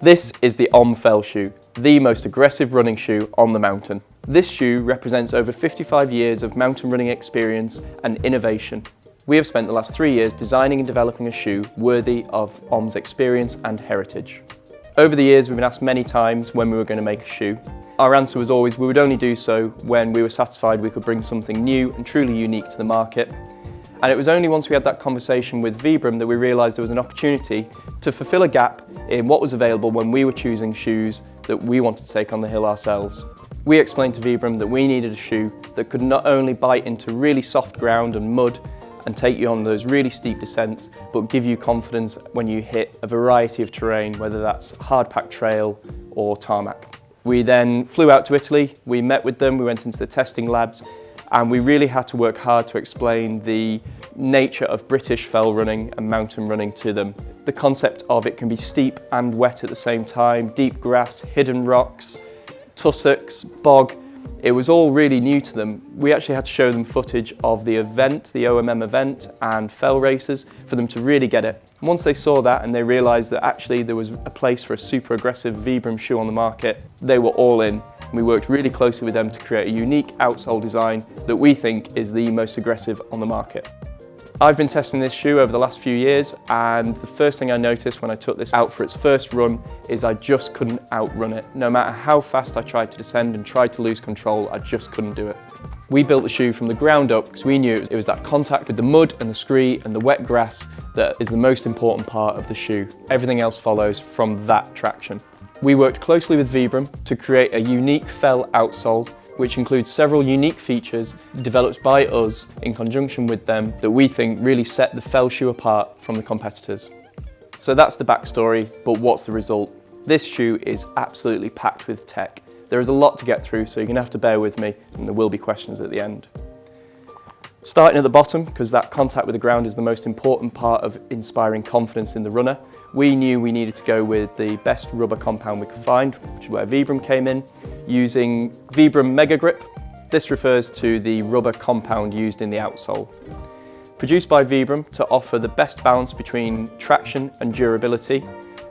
This is the OMM fell shoe, the most aggressive running shoe on the mountain. This shoe represents over 55 years of mountain running experience and innovation. We have spent the last 3 years designing and developing a shoe worthy of OMM's experience and heritage. Over the years, we've been asked many times when we were going to make a shoe. Our answer was always we would only do so when we were satisfied we could bring something new and truly unique to the market. And it was only once we had that conversation with Vibram that we realised there was an opportunity to fulfil a gap in what was available when we were choosing shoes that we wanted to take on the hill ourselves. We explained to Vibram that we needed a shoe that could not only bite into really soft ground and mud and take you on those really steep descents, but give you confidence when you hit a variety of terrain, whether that's hard-packed trail or tarmac. We then flew out to Italy, we met with them, we went into the testing labs, and we really had to work hard to explain the nature of British fell running and mountain running to them. The concept of it can be steep and wet at the same time, deep grass, hidden rocks, tussocks, bog. It was all really new to them. We actually had to show them footage of the event, the OMM event and fell races for them to really get it. And once they saw that and they realised that actually there was a place for a super aggressive Vibram shoe on the market, they were all in. We worked really closely with them to create a unique outsole design that we think is the most aggressive on the market. I've been testing this shoe over the last few years, and the first thing I noticed when I took this out for its first run is I just couldn't outrun it. No matter how fast I tried to descend and tried to lose control, I just couldn't do it. We built the shoe from the ground up because we knew it was that contact with the mud and the scree and the wet grass that is the most important part of the shoe. Everything else follows from that traction. We worked closely with Vibram to create a unique fell outsole, which includes several unique features developed by us in conjunction with them that we think really set the fell shoe apart from the competitors. So that's the backstory, but what's the result? This shoe is absolutely packed with tech. There is a lot to get through, so you're going to have to bear with me, and there will be questions at the end. Starting at the bottom, because that contact with the ground is the most important part of inspiring confidence in the runner, we knew we needed to go with the best rubber compound we could find, which is where Vibram came in, using Vibram Mega Grip. This refers to the rubber compound used in the outsole. Produced by Vibram to offer the best balance between traction and durability.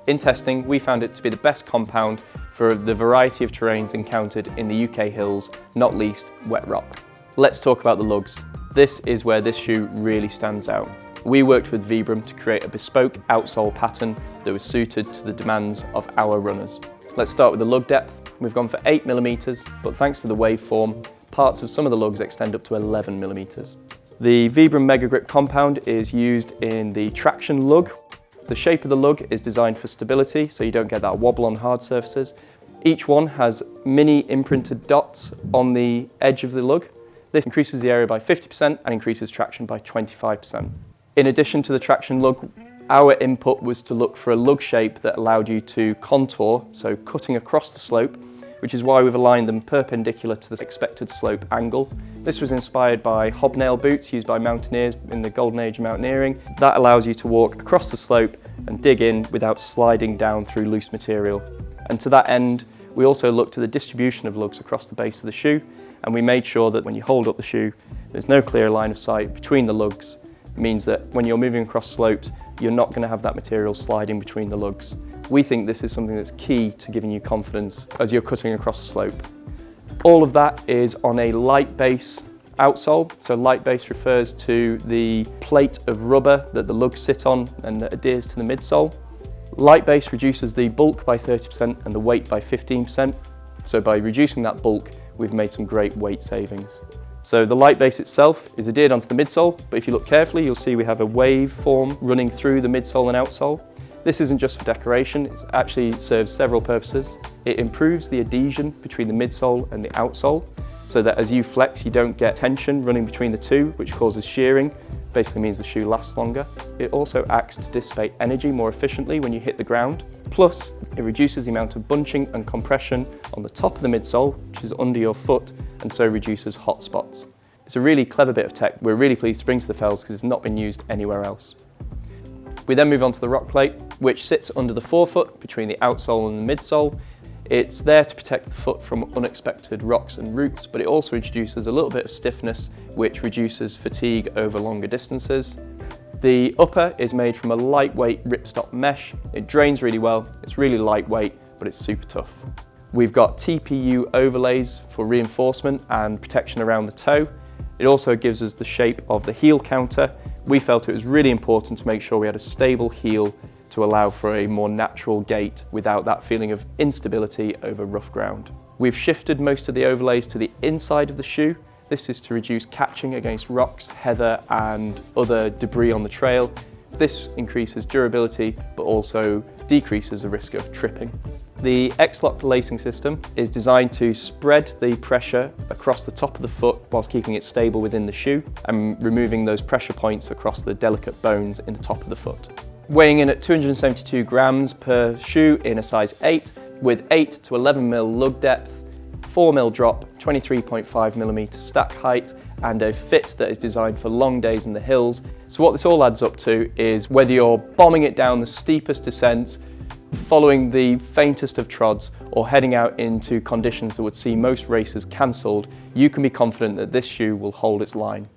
In testing, we found it to be the best compound for the variety of terrains encountered in the UK hills, not least wet rock. Let's talk about the lugs. This is where this shoe really stands out. We worked with Vibram to create a bespoke outsole pattern that was suited to the demands of our runners. Let's start with the lug depth. We've gone for 8mm, but thanks to the waveform, parts of some of the lugs extend up to 11mm. The Vibram Mega Grip compound is used in the traction lug. The shape of the lug is designed for stability, so you don't get that wobble on hard surfaces. Each one has mini imprinted dots on the edge of the lug. This increases the area by 50% and increases traction by 25%. In addition to the traction lug, our input was to look for a lug shape that allowed you to contour, so cutting across the slope, which is why we've aligned them perpendicular to the expected slope angle. This was inspired by hobnail boots used by mountaineers in the golden age of mountaineering. That allows you to walk across the slope and dig in without sliding down through loose material. And to that end, we also looked at the distribution of lugs across the base of the shoe, and we made sure that when you hold up the shoe, there's no clear line of sight between the lugs. It means that when you're moving across slopes, you're not going to have that material sliding between the lugs. We think this is something that's key to giving you confidence as you're cutting across the slope. All of that is on a light base outsole. So light base refers to the plate of rubber that the lugs sit on and that adheres to the midsole. Light base reduces the bulk by 30% and the weight by 15%. So by reducing that bulk, we've made some great weight savings. So the light base itself is adhered onto the midsole, but if you look carefully, you'll see we have a wave form running through the midsole and outsole. This isn't just for decoration, it actually serves several purposes. It improves the adhesion between the midsole and the outsole, so that as you flex, you don't get tension running between the two, which causes shearing. Basically means the shoe lasts longer. It also acts to dissipate energy more efficiently when you hit the ground. Plus, it reduces the amount of bunching and compression on the top of the midsole, which is under your foot, and so reduces hot spots. It's a really clever bit of tech we're really pleased to bring to the fells because it's not been used anywhere else. We then move on to the rock plate, which sits under the forefoot between the outsole and the midsole. It's there to protect the foot from unexpected rocks and roots, but it also introduces a little bit of stiffness, which reduces fatigue over longer distances. The upper is made from a lightweight ripstop mesh. It drains really well, it's really lightweight, but it's super tough. We've got TPU overlays for reinforcement and protection around the toe. It also gives us the shape of the heel counter. We felt it was really important to make sure we had a stable heel to allow for a more natural gait without that feeling of instability over rough ground. We've shifted most of the overlays to the inside of the shoe. This is to reduce catching against rocks, heather and other debris on the trail. This increases durability but also decreases the risk of tripping. The X-Lock lacing system is designed to spread the pressure across the top of the foot whilst keeping it stable within the shoe and removing those pressure points across the delicate bones in the top of the foot. Weighing in at 272 grams per shoe in a size 8 with 8 to 11mm lug depth, 4mm drop, 23.5mm stack height, and a fit that is designed for long days in the hills. So what this all adds up to is whether you're bombing it down the steepest descents, following the faintest of trods, or heading out into conditions that would see most races cancelled, you can be confident that this shoe will hold its line.